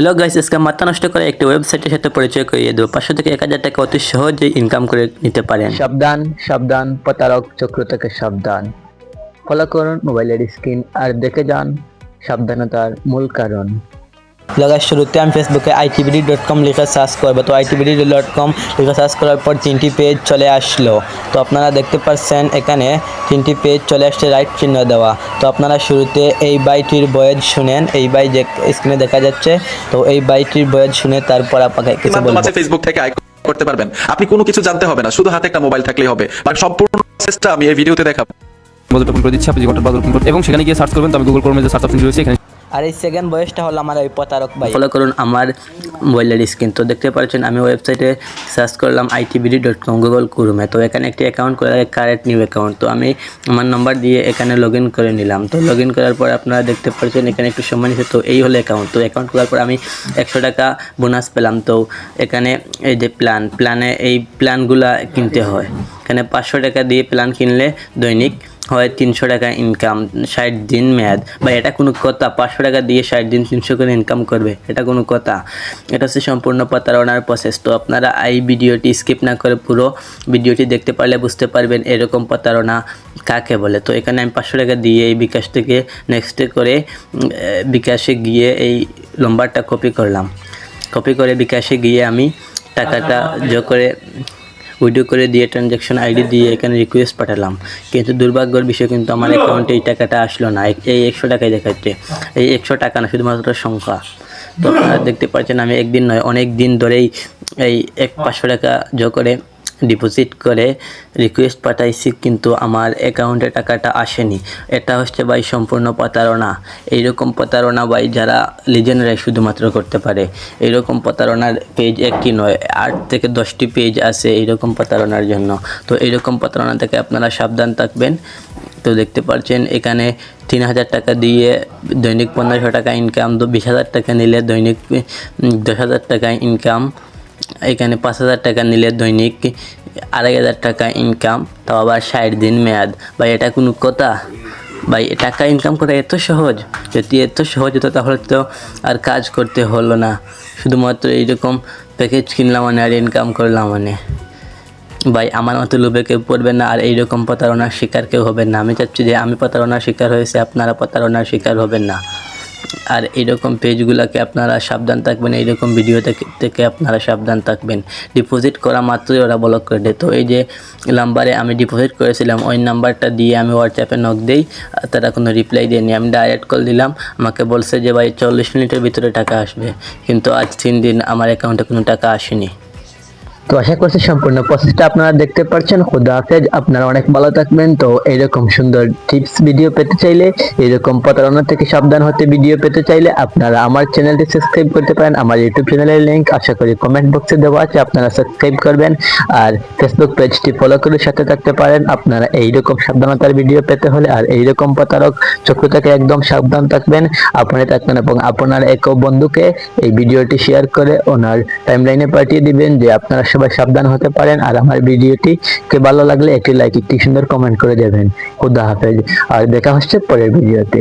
Hello guys, আজকে মাথা নষ্ট করে একটি ওয়েবসাইটের সাথে পরিচয় করিয়ে দেবো। 500 থেকে 1000 টাকা অতি সহজেই ইনকাম করে নিতে পারেন। সাবধান সাবধান, প্রতারক চক্র থেকে সাবধান। ফলো করুন মোবাইলের স্ক্রিন আর দেখে যান সাবধানতার মূল কারণ। লাগার শুরুতে আমি ফেসবুকে itbd.com লিখে সার্চ করবো। তো itbd.com লিখে সার্চ করার পর 3টি পেজ চলে আসলো। তো আপনারা দেখতে পাচ্ছেন এখানে 3টি পেজ চলে আসছে, রাইট চিহ্ন দেওয়া। তো আপনারা শুরুতে এই বাইটির বয়েজ শুনেন, এই বাই যে স্ক্রিনে দেখা যাচ্ছে। তো এই বাইটির বয়েজ শুনে তারপর আপনাকে কিছু বলবো। ফেসবুক থেকে আয় করতে পারবেন। আপনি কোনো কিছু জানতে হবে না, শুধু হাতে একটা মোবাইল থাকলেই হবে। আর সম্পূর্ণ প্রসেসটা আমি এই ভিডিওতে দেখাবো। ব্রাউজার ওপেন করে দিচ্ছি, আপনি যে কোনটা ব্রাউজার ওপেন করতে এবং সেখানে গিয়ে সার্চ করবেন। তো আমি গুগল ক্রোমে যে সার্চ অপশন রয়েছে এখানে। আর এই সেকেন্ড বয়েসটা হলো আমার ওই প্রতারক ভাই। ফলো করুন আমার মোবাইলের স্ক্রিন। তো দেখতে পাচ্ছেন আমি ওয়েবসাইটে সার্চ করলাম itbd.com গুগল ক্রোমে। তো এখানে একটি অ্যাকাউন্ট করে কারেক্ট নিউ অ্যাকাউন্ট। তো আমি আমার নাম্বার দিয়ে এখানে লগ ইন করে নিলাম। তো লগ ইন করার পর আপনারা দেখতে পাচ্ছেন এখানে একটু সময় নিচ্ছে। তো এই হলো অ্যাকাউন্ট। তো অ্যাকাউন্ট করার পর আমি 100 টাকা বোনাস পেলাম। তো এখানে এই যে প্ল্যানে এই প্ল্যানগুলা কিনতে হয়। এখানে 500 টাকা দিয়ে প্ল্যান কিনলে দৈনিক হয় 300 টাকা ইনকাম, 60 দিন মেয়াদ। বা এটা কোনো কথা? 500 টাকা দিয়ে 60 দিন 300 করে ইনকাম করবে, এটা কোনো কথা? এটা হচ্ছে সম্পূর্ণ প্রতারণার প্রসেস। তো আপনারা এই ভিডিওটি স্কিপ না করে পুরো ভিডিওটি দেখতে পারলে বুঝতে পারবেন এরকম প্রতারণা কাকে বলে। তো এখানে আমি 500 টাকা দিয়ে এই বিকাশ থেকে নেক্সটে করে বিকাশে গিয়ে এই নম্বরটা কপি করলাম। কপি করে বিকাশে গিয়ে আমি টাকাটা যোগ করে উইড্রো করে দিয়ে ট্রানজ্যাকশন আইডি দিয়ে এখানে রিকোয়েস্ট পাঠালাম। কিন্তু দুর্ভাগ্যের বিষয় কিন্তু আমার অ্যাকাউন্টে এই টাকাটা আসলো না। এই 100 টাকাই দেখাচ্ছে। এই 100 টাকা না, শুধুমাত্র সংখ্যা। তো আপনারা দেখতে পাচ্ছেন আমি একদিন নয় অনেক দিন ধরেই এই 500 টাকা যোগ করে ডিপোজিট করে রিকোয়েস্ট পাঠাইছি, কিন্তু আমার অ্যাকাউন্টে টাকাটা আসেনি। এটা হচ্ছে ভাই সম্পূর্ণ প্রতারণা। এইরকম প্রতারণা ভাই যারা লিজেন্ডরাই শুধুমাত্র করতে পারে। এইরকম প্রতারণার পেজ একটি নয়, 8 থেকে 10টি পেজ আছে এইরকম প্রতারণার জন্য। তো এইরকম প্রতারণা থেকে আপনারা সাবধান থাকবেন। তো দেখতে পাচ্ছেন এখানে 3000 টাকা দিয়ে দৈনিক 1500 টাকা ইনকাম, 20,000 টাকা নিলে দৈনিক 10,000 টাকা ইনকাম, এখানে 5,000 টাকা নিলে দৈনিক 2,500 টাকা ইনকাম, তাও আবার 60 দিন মেয়াদ। ভাই এটা কোনো কথা? ভাই টাকা ইনকাম করা এত সহজ? যদি এত সহজ হতো তাহলে তো আর কাজ করতে হলো না। শুধুমাত্র এইরকম প্যাকেজ কিনলাম মানে আর ইনকাম করলাম মানে। ভাই আমার মতো লোভে কেউ পড়বেন না, আর এইরকম প্রতারণার শিকার কেউ হবেন না। আমি চাচ্ছি যে আমি প্রতারণার শিকার হয়েছে, আপনারা প্রতারণার শিকার হবেন না। আর এইরকম পেজগুলোকে আপনারা সাবধান থাকবেন, এইরকম ভিডিও থেকে আপনারা সাবধান থাকবেন। ডিপোজিট করা মাত্রই ওরা ব্লক করে দেয়। তো এই যে নাম্বারে আমি ডিপোজিট করেছিলাম ওই নাম্বারটা দিয়ে আমি হোয়াটসঅ্যাপে নক দিই, তারা কোনো রিপ্লাই দেয়নি। আমি ডাইরেক্ট কল দিলাম, আমাকে বলছে যে ভাই 40 মিনিটের ভিতরে টাকা আসবে, কিন্তু আজ 3 দিন আমার অ্যাকাউন্টে কোনো টাকা আসেনি। তো আশা করছি সম্পূর্ণ প্রসেসটা আপনারা দেখতে পাচ্ছেন। খুদা হাফেজ, আপনারা অনেক ভালো থাকবেন। তো এইরকম সুন্দর টিপস ভিডিও পেতে চাইলে, এইরকম প্রতারণা থেকে সাবধান হতে ভিডিও পেতে চাইলে আপনারা আমার চ্যানেলটি সাবস্ক্রাইব করতে পারেন। আমার ইউটিউব চ্যানেলের লিংক আশা করি কমেন্ট বক্সে দেওয়া আছে, আপনারা সাবস্ক্রাইব করবেন। আর ফেসবুক পেজটি ফলো করে সাথে থাকতে পারেন আপনারা এইরকম সাবধানতার ভিডিও পেতে হলে। আর এইরকম প্রতারক চক্র থেকে একদম সাবধান থাকবেন, আপনি থাকবেন এবং আপনার এক বন্ধুকে এই ভিডিওটি শেয়ার করে ওনার টাইমলাইনে পাঠিয়ে দিবেন যে আপনারা সবাই সাবধান হতে পারেন। আর আমার ভিডিওটি কে ভালো লাগলে একটি লাইক, একটি সুন্দর কমেন্ট করে দেবেন। খুদা হাফেজ, আর দেখা হচ্ছে পরের ভিডিওতে।